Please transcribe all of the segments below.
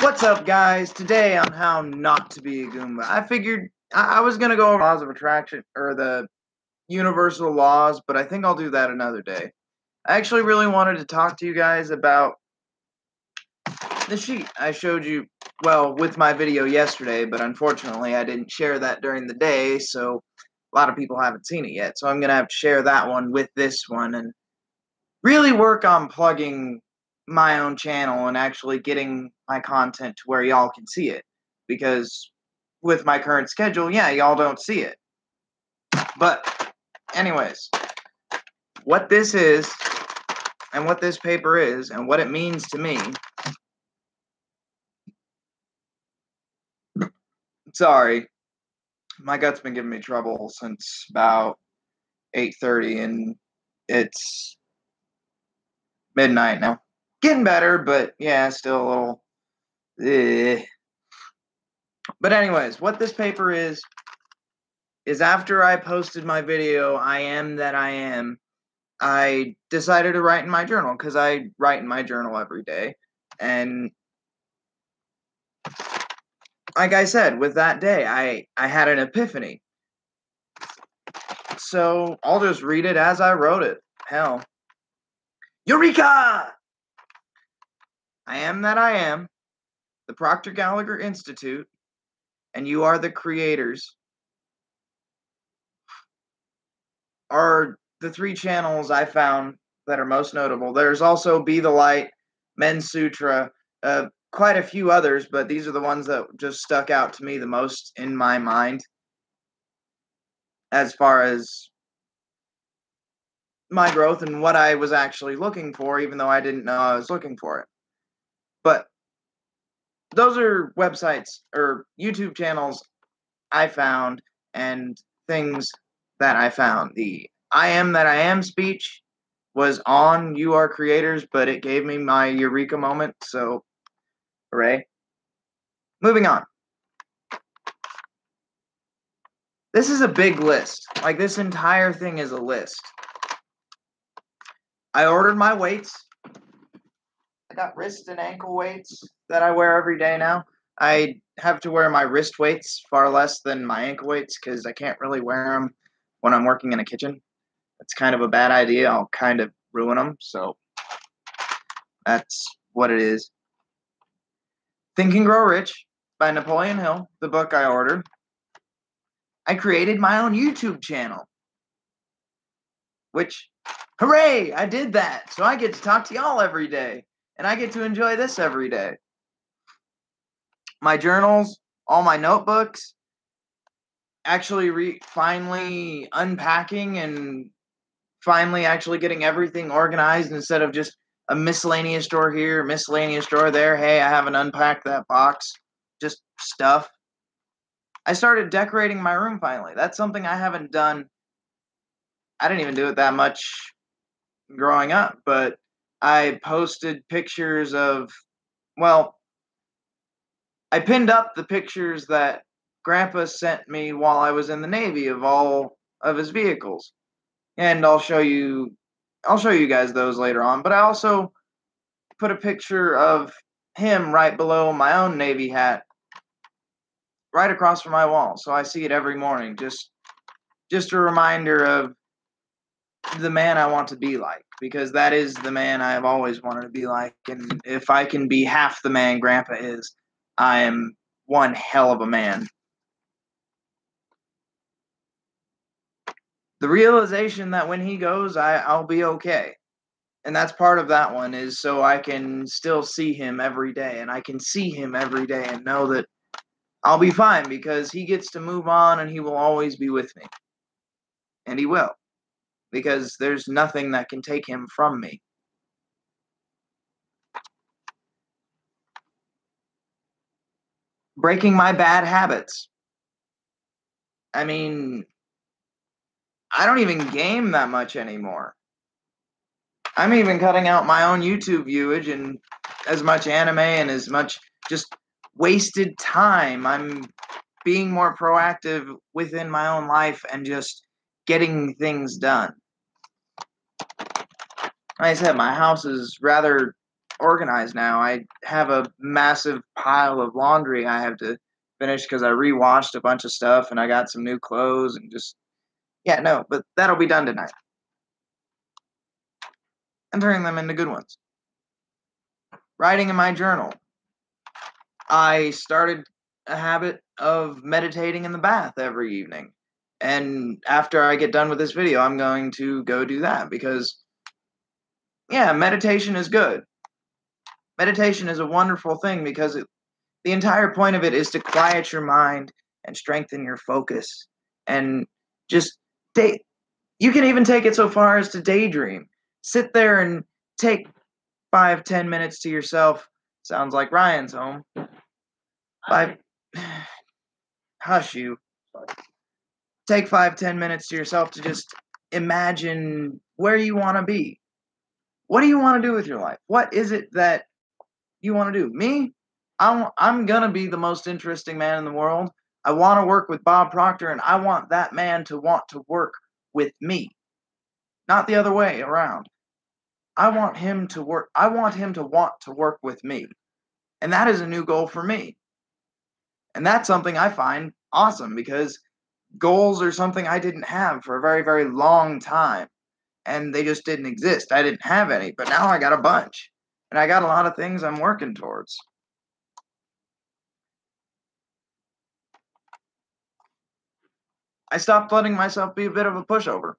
What's up, guys? Today on how not to be a Goomba. I figured I was going to go over laws of attraction, or the universal laws, but I think I'll do that another day. I actually really wanted to talk to you guys about the sheet I showed you, well, with my video yesterday, but unfortunately I didn't share that during the day, so a lot of people haven't seen it yet. So I'm going to have to share that one with this one and really work on plugging my own channel and actually getting my content to where y'all can see it. Because with my current schedule, yeah, y'all don't see it. But anyways, what this is and what this paper is and what it means to me. Sorry, my gut's been giving me trouble since about 8:30 and it's midnight now. Getting better, but yeah, still a little But anyways, what this paper is after I posted my video, I Am That I Am, I decided to write in my journal, because I write in my journal every day. And like I said, with that day, I had an epiphany. So I'll just read it as I wrote it. Hell. Eureka! I am that I am, the Proctor Gallagher Institute, and you are the creators, are the three channels I found that are most notable. There's also Be the Light, Men's Sutra, quite a few others, but these are the ones that just stuck out to me the most in my mind as far as my growth and what I was actually looking for, even though I didn't know I was looking for it. But those are websites or YouTube channels I found and things that I found. The I Am That I Am speech was on You Are Creators, but it gave me my eureka moment, so hooray. Moving on. This is a big list. Like, this entire thing is a list. I ordered my weights. I got wrist and ankle weights that I wear every day now. I have to wear my wrist weights far less than my ankle weights because I can't really wear them when I'm working in a kitchen. It's kind of a bad idea. I'll kind of ruin them, so that's what it is. Think and Grow Rich by Napoleon Hill, the book I ordered. I created my own YouTube channel, which, hooray, I did that. So I get to talk to y'all every day, and I get to enjoy this every day. My journals, all my notebooks, actually finally unpacking and finally actually getting everything organized instead of just a miscellaneous drawer here, miscellaneous drawer there. Hey, I haven't unpacked that box. Just stuff. I started decorating my room finally. That's something I haven't done. I didn't even do it that much growing up, but I posted pictures of, well, I pinned up the pictures that Grandpa sent me while I was in the Navy of all of his vehicles. And I'll show you guys those later on, but I also put a picture of him right below my own Navy hat, right across from my wall, so I see it every morning. Just a reminder of the man I want to be like, because that is the man I have always wanted to be like, and if I can be half the man Grandpa is, I am one hell of a man. The realization that when he goes, I'll be okay. And that's part of that one, is so I can still see him every day, and I can see him every day and know that I'll be fine because he gets to move on and he will always be with me. And he will, because there's nothing that can take him from me. Breaking my bad habits. I mean, I don't even game that much anymore. I'm even cutting out my own YouTube viewage and as much anime and as much just wasted time. I'm being more proactive within my own life and just getting things done. Like I said, my house is rather organized now. I have a massive pile of laundry I have to finish because I rewashed a bunch of stuff and I got some new clothes and just, yeah, no, but that'll be done tonight. And turning them into good ones. Writing in my journal. I started a habit of meditating in the bath every evening. And after I get done with this video, I'm going to go do that because, yeah, meditation is good. Meditation is a wonderful thing because the entire point of it is to quiet your mind and strengthen your focus and just you can even take it so far as to daydream. Sit there and take 5-10 minutes to yourself. Sounds like Ryan's home. Hush you. Take 5-10 minutes to yourself to just imagine where you want to be. What do you want to do with your life? What is it that you want to do? Me? I'm going to be the most interesting man in the world. I want to work with Bob Proctor, and I want that man to want to work with me. Not the other way around. I want him to want to work with me. And that is a new goal for me. And that's something I find awesome because goals are something I didn't have for a very, very long time. And they just didn't exist. I didn't have any, but now I got a bunch. And I got a lot of things I'm working towards. I stopped letting myself be a bit of a pushover.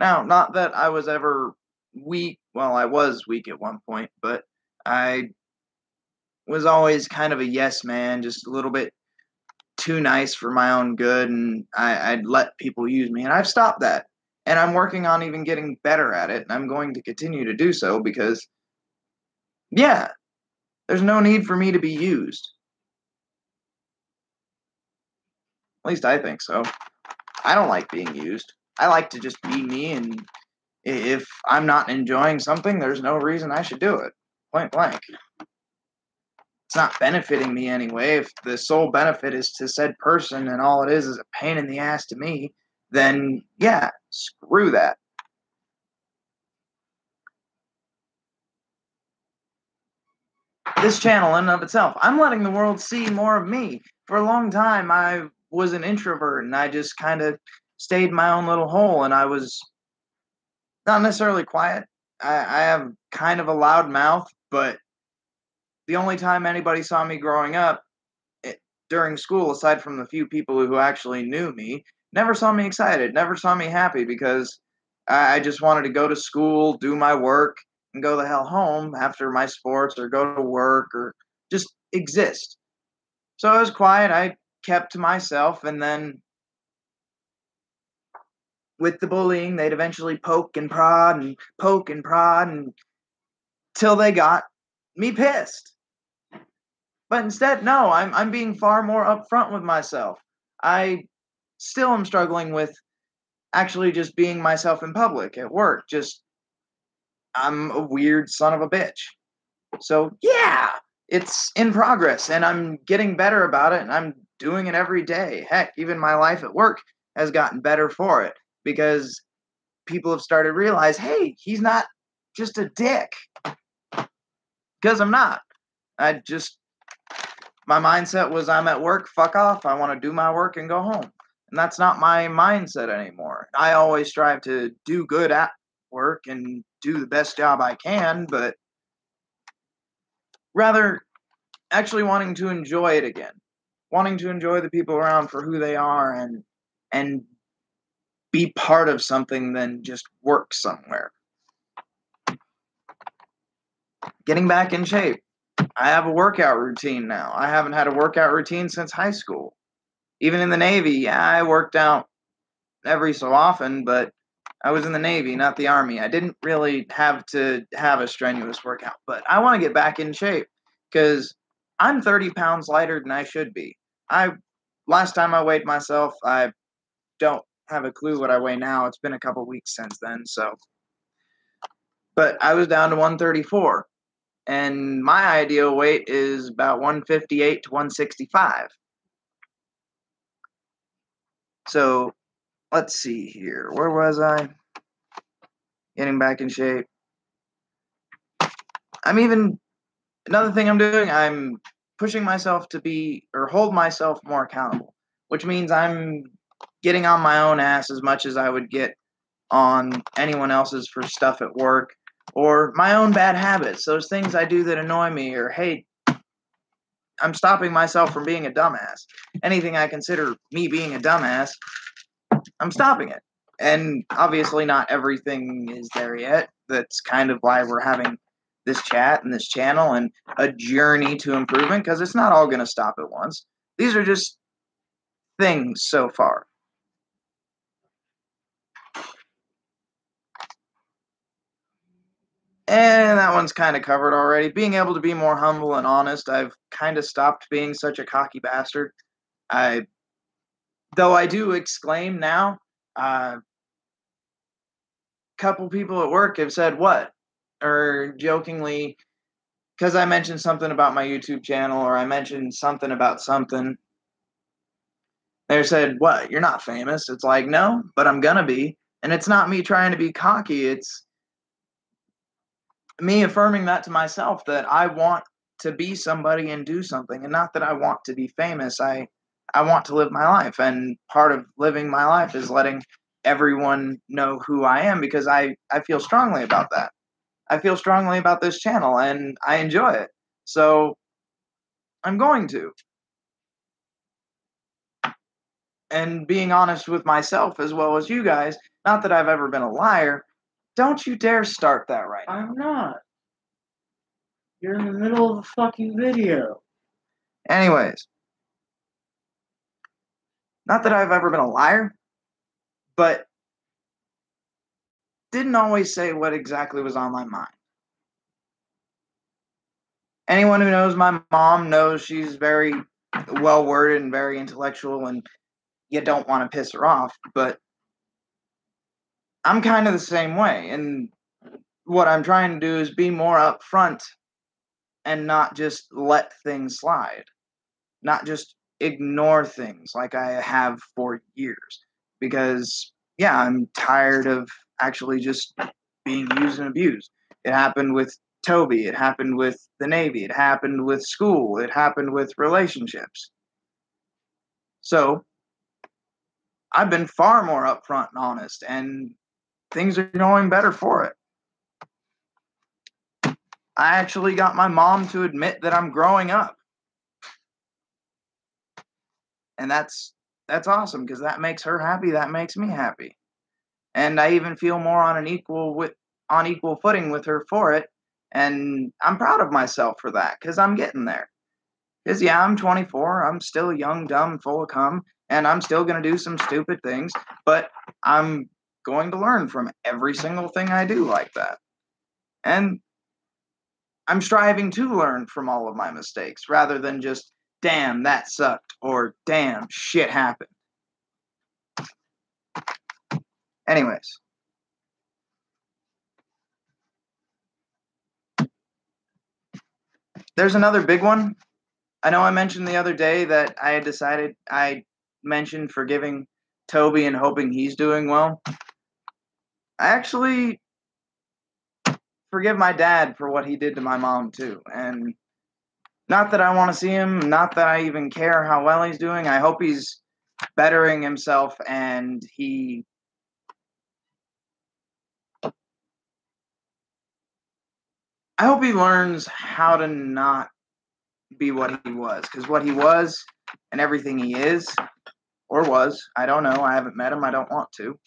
Now, not that I was ever weak. Well, I was weak at one point, but I was always kind of a yes man, just a little bit too nice for my own good, and I'd let people use me. And I've stopped that. And I'm working on even getting better at it, and I'm going to continue to do so because, yeah, there's no need for me to be used. At least I think so. I don't like being used. I like to just be me, and if I'm not enjoying something, there's no reason I should do it. Point blank. It's not benefiting me anyway. If the sole benefit is to said person and all it is a pain in the ass to me, then yeah, screw that. This channel in and of itself, I'm letting the world see more of me. For a long time, I was an introvert and I just kind of stayed in my own little hole, and I was not necessarily quiet. I have kind of a loud mouth, but the only time anybody saw me growing up during school, aside from the few people who actually knew me, never saw me excited, never saw me happy because I just wanted to go to school, do my work, and go the hell home after my sports or go to work or just exist. So I was quiet. I kept to myself, and then with the bullying, they'd eventually poke and prod and till they got me pissed. But instead, no, I'm being far more upfront with myself. I still am struggling with actually just being myself in public at work. Just I'm a weird son of a bitch. So yeah, it's in progress and I'm getting better about it and I'm doing it every day. Heck, even my life at work has gotten better for it because people have started to realize, hey, he's not just a dick. Because I'm not. My mindset was I'm at work, fuck off. I want to do my work and go home. And that's not my mindset anymore. I always strive to do good at work and do the best job I can, but rather actually wanting to enjoy it again. Wanting to enjoy the people around for who they are and be part of something than just work somewhere. Getting back in shape. I have a workout routine now. I haven't had a workout routine since high school. Even in the Navy, yeah, I worked out every so often, but I was in the Navy, not the Army. I didn't really have to have a strenuous workout, but I want to get back in shape because I'm 30 pounds lighter than I should be. Last time I weighed myself, I don't have a clue what I weigh now. It's been a couple weeks since then, so. But I was down to 134, and my ideal weight is about 158 to 165. So let's see here. Where was I? Getting back in shape. Another thing I'm doing, I'm pushing myself to be, or hold myself more accountable, which means I'm getting on my own ass as much as I would get on anyone else's for stuff at work, or my own bad habits, those things I do that annoy me or hate. I'm stopping myself from being a dumbass. Anything I consider me being a dumbass, I'm stopping it. And obviously not everything is there yet. That's kind of why we're having this chat and this channel and a journey to improvement, because it's not all going to stop at once. These are just things so far. And that one's kind of covered already. Being able to be more humble and honest. I've kind of stopped being such a cocky bastard. Though I do exclaim now, couple people at work have said, "What?" or jokingly, because I mentioned something about my YouTube channel or I mentioned something about something, they said, "What? You're not famous." It's like, no, but I'm gonna be. And it's not me trying to be cocky. It's me affirming that to myself, that I want to be somebody and do something, and not that I want to be famous. I want to live my life, and part of living my life is letting everyone know who I am, because I feel strongly about that. I feel strongly about this channel and I enjoy it. So I'm going to. And being honest with myself as well as you guys, not that I've ever been a liar, don't you dare start that right now. I'm not. You're in the middle of a fucking video. Anyways, not that I've ever been a liar, but didn't always say what exactly was on my mind. Anyone who knows my mom knows she's very well worded and very intellectual, and you don't want to piss her off, but I'm kind of the same way. And what I'm trying to do is be more upfront and not just let things slide, not just ignore things like I have for years. Because, yeah, I'm tired of actually just being used and abused. It happened with Toby, it happened with the Navy, it happened with school, it happened with relationships. So, I've been far more upfront and honest, and things are going better for it. I actually got my mom to admit that I'm growing up. And that's awesome, because that makes her happy, that makes me happy. And I even feel more on equal footing with her for it, and I'm proud of myself for that, because I'm getting there. Because, yeah, I'm 24, I'm still young, dumb, full of cum, and I'm still going to do some stupid things, but I'm going to learn from every single thing I do like that. And I'm striving to learn from all of my mistakes, rather than just, damn, that sucked, or damn, shit happened. Anyways. There's another big one. I know I mentioned the other day that I mentioned forgiving Toby and hoping he's doing well. I actually forgive my dad for what he did to my mom too. And not that I want to see him, not that I even care how well he's doing. I hope he's bettering himself, and I hope he learns how to not be what he was, because what he was and everything he is, or was, I don't know, I haven't met him, I don't want to,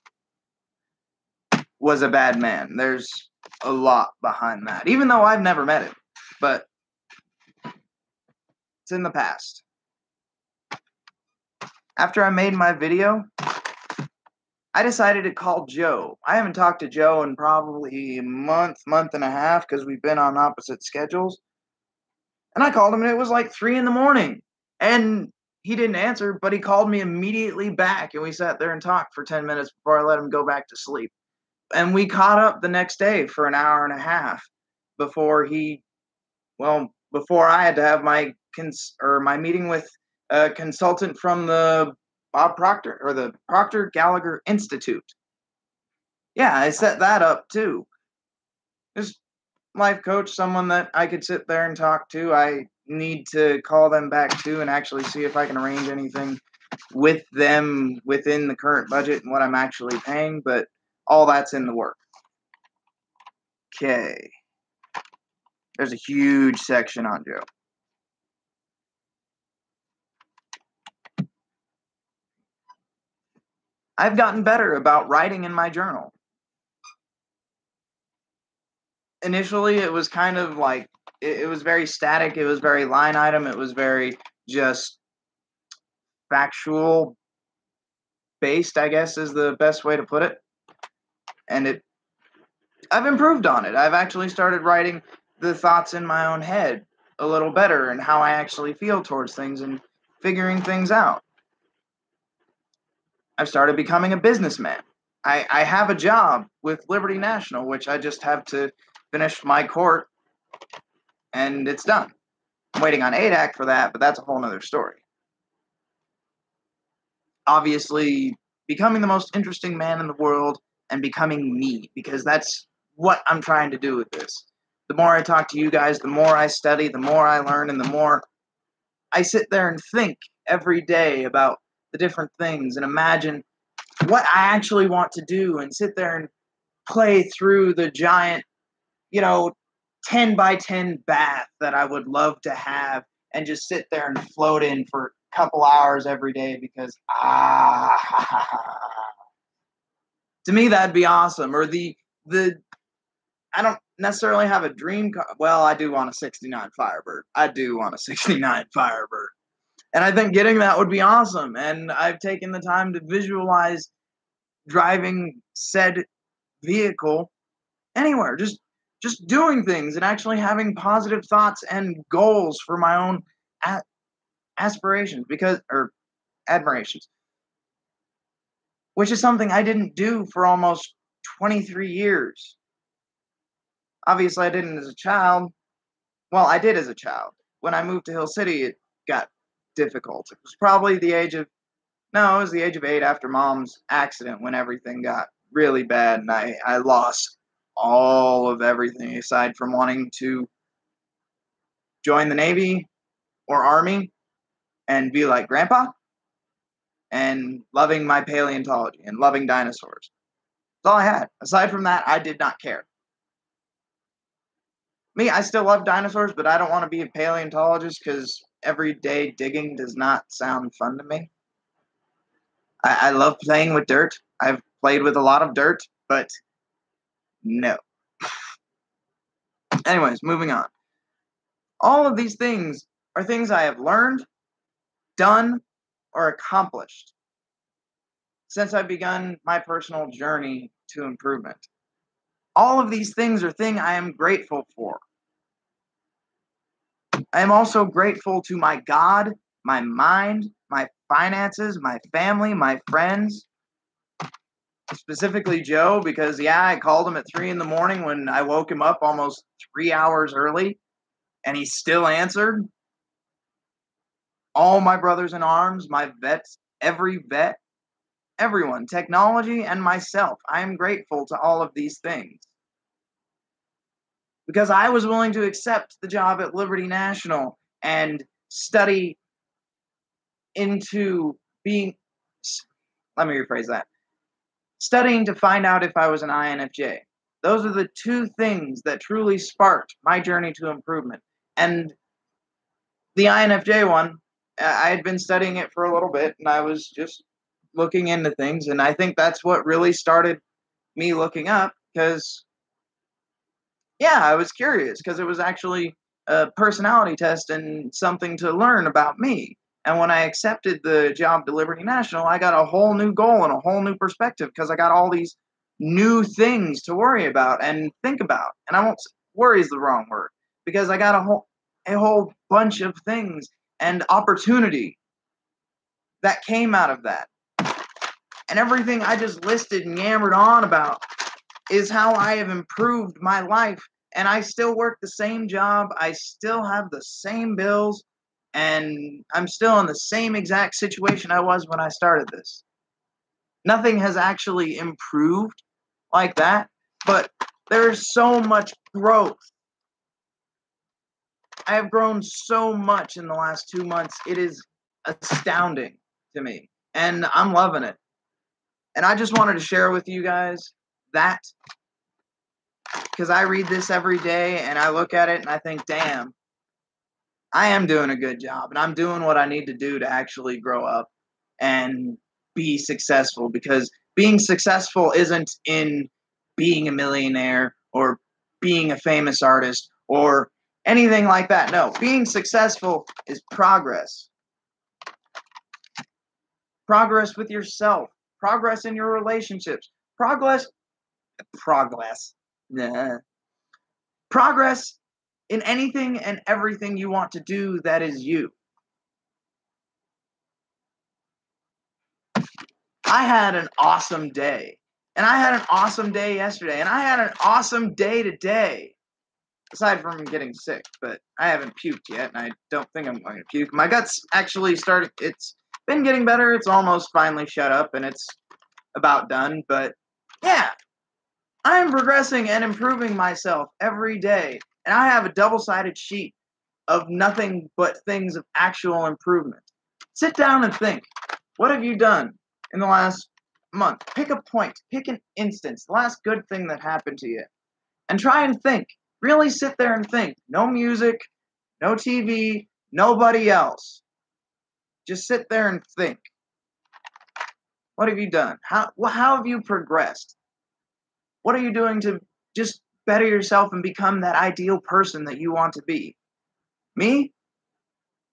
was a bad man. There's a lot behind that, even though I've never met him, but it's in the past. After I made my video, I decided to call Joe. I haven't talked to Joe in probably a month and a half, because we've been on opposite schedules. And I called him, and it was like 3 in the morning. And he didn't answer, but he called me immediately back, and we sat there and talked for 10 minutes before I let him go back to sleep. And we caught up the next day for an hour and a half before before I had to have my meeting with a consultant from the Bob Proctor, or the Proctor Gallagher Institute. Yeah, I set that up too. Just life coach, someone that I could sit there and talk to. I need to call them back too and actually see if I can arrange anything with them within the current budget and what I'm actually paying, but all that's in the work. Okay. There's a huge section on Joe. I've gotten better about writing in my journal. Initially, it was kind of like, it was very static. It was very line item. It was very just factual based, I guess is the best way to put it. And I've improved on it. I've actually started writing the thoughts in my own head a little better and how I actually feel towards things and figuring things out. I've started becoming a businessman. I have a job with Liberty National, which I just have to finish my court, and it's done. I'm waiting on ADAC for that, but that's a whole nother story. Obviously, becoming the most interesting man in the world and becoming me, because that's what I'm trying to do with this. The more I talk to you guys, the more I study, the more I learn, and the more I sit there and think every day about the different things and imagine what I actually want to do and sit there and play through the giant, 10 by 10 bath that I would love to have and just sit there and float in for a couple hours every day because, to me, that'd be awesome. Or I don't necessarily have a dream car. Well, I do want a 69 Firebird. I do want a 69 Firebird. And I think getting that would be awesome. And I've taken the time to visualize driving said vehicle anywhere, just doing things and actually having positive thoughts and goals for my own aspirations or admirations, which is something I didn't do for almost 23 years. Obviously, I didn't as a child. Well, I did as a child. When I moved to Hill City, it got difficult. It was probably the age of 8 after Mom's accident when everything got really bad and I lost all of everything aside from wanting to join the Navy or Army and be like Grandpa and loving my paleontology and loving dinosaurs. That's all I had. Aside from that, I did not care. Me, I still love dinosaurs, but I don't want to be a paleontologist because everyday digging does not sound fun to me. I love playing with dirt. I've played with a lot of dirt, but no. Anyways, moving on. All of these things are things I have learned, done, or accomplished since I've begun my personal journey to improvement. All of these things are things I am grateful for. I am also grateful to my God, my mind, my finances, my family, my friends, specifically Joe, because I called him at 3 a.m. when I woke him up almost 3 hours early, and he still answered. All my brothers in arms, my vets, every vet, everyone, technology, and myself. I am grateful to all of these things. Because I was willing to accept the job at Liberty National and study into being, let me rephrase that, studying to find out if I was an INFJ. Those are the two things that truly sparked my journey to improvement. And the INFJ one, I had been studying it for a little bit, and I was just looking into things, and I think that's what really started me looking up, because, I was curious, because it was actually a personality test and something to learn about me. And when I accepted the job to Liberty National, I got a whole new goal and a whole new perspective, because I got all these new things to worry about and think about. And I won't, worry is the wrong word, because I got a whole bunch of things and opportunity that came out of that. And everything I just listed and yammered on about is how I have improved my life. And I still work the same job. I still have the same bills. And I'm still in the same exact situation I was when I started this. Nothing has actually improved like that. But there's so much growth I have grown so much in the last 2 months. It is astounding to me, and I'm loving it. And I just wanted to share with you guys that, because I read this every day and I look at it and I think, damn, I am doing a good job and I'm doing what I need to do to actually grow up and be successful, because being successful isn't in being a millionaire or being a famous artist or anything like that. No, being successful is progress. Progress with yourself, progress in your relationships, progress, nah, progress in anything and everything you want to do that is you. I had an awesome day. And I had an awesome day yesterday. And I had an awesome day today. Aside from getting sick, but I haven't puked yet, and I don't think I'm going to puke. My gut's actually started, it's been getting better. It's almost finally shut up, and it's about done. But yeah, I'm progressing and improving myself every day. And I have a double-sided sheet of nothing but things of actual improvement. Sit down and think. What have you done in the last month? Pick a point. Pick an instance. The last good thing that happened to you. And try and think. Really sit there and think. No music, no TV, nobody else. Just sit there and think. What have you done? How have you progressed? What are you doing to just better yourself and become that ideal person that you want to be? Me?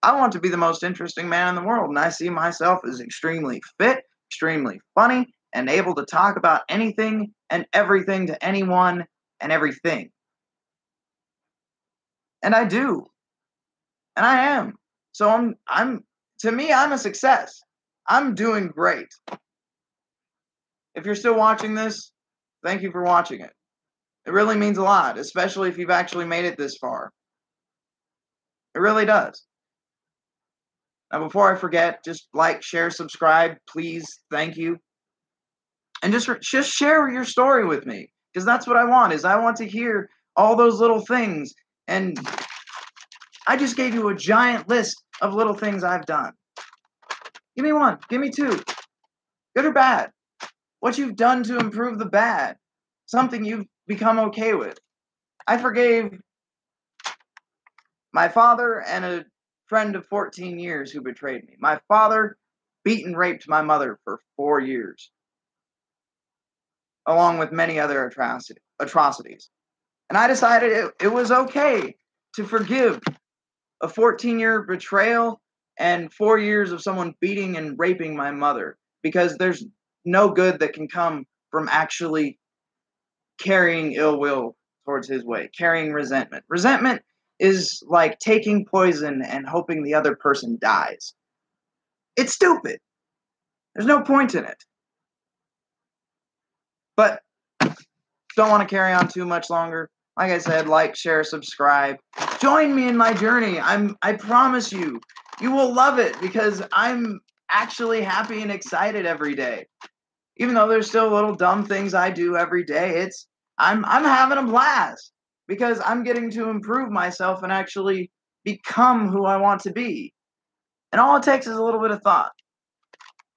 I want to be the most interesting man in the world, and I see myself as extremely fit, extremely funny, and able to talk about anything and everything to anyone and everything. And I do. And I am. So I'm to me, I'm a success. I'm doing great. If you're still watching this, thank you for watching it. It really means a lot, especially if you've actually made it this far. It really does. Now, before I forget, just like, share, subscribe, please. Thank you. And just share your story with me, because that's what I want. Is I want to hear all those little things. And I just gave you a giant list of little things I've done. Give me one. Give me two. Good or bad. What you've done to improve the bad. Something you've become okay with. I forgave my father and a friend of 14 years who betrayed me. My father beat and raped my mother for 4 years, along with many other atrocities. And I decided it was okay to forgive a 14-year betrayal and 4 years of someone beating and raping my mother, because there's no good that can come from actually carrying ill will towards his way, carrying resentment. Resentment is like taking poison and hoping the other person dies. It's stupid. There's no point in it. But don't want to carry on too much longer. Like I said, like, share, subscribe. Join me in my journey. I promise you, you will love it, because I'm actually happy and excited every day. Even though there's still little dumb things I do every day, I'm having a blast, because I'm getting to improve myself and actually become who I want to be. And all it takes is a little bit of thought.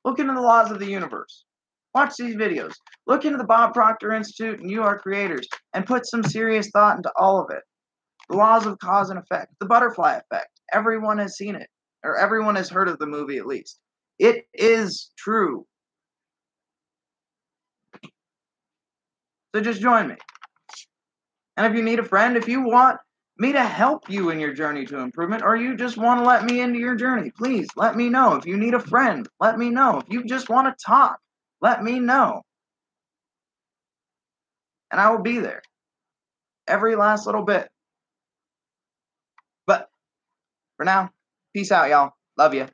Look into the laws of the universe. Watch these videos. Look into the Bob Proctor Institute and You Are Creators, and put some serious thought into all of it. The laws of cause and effect. The butterfly effect. Everyone has seen it, or everyone has heard of the movie at least. It is true. So just join me. And if you need a friend, if you want me to help you in your journey to improvement, or you just want to let me into your journey, please let me know. If you need a friend, let me know. If you just want to talk, let me know. And I will be there. Every last little bit. But for now, peace out, y'all. Love you.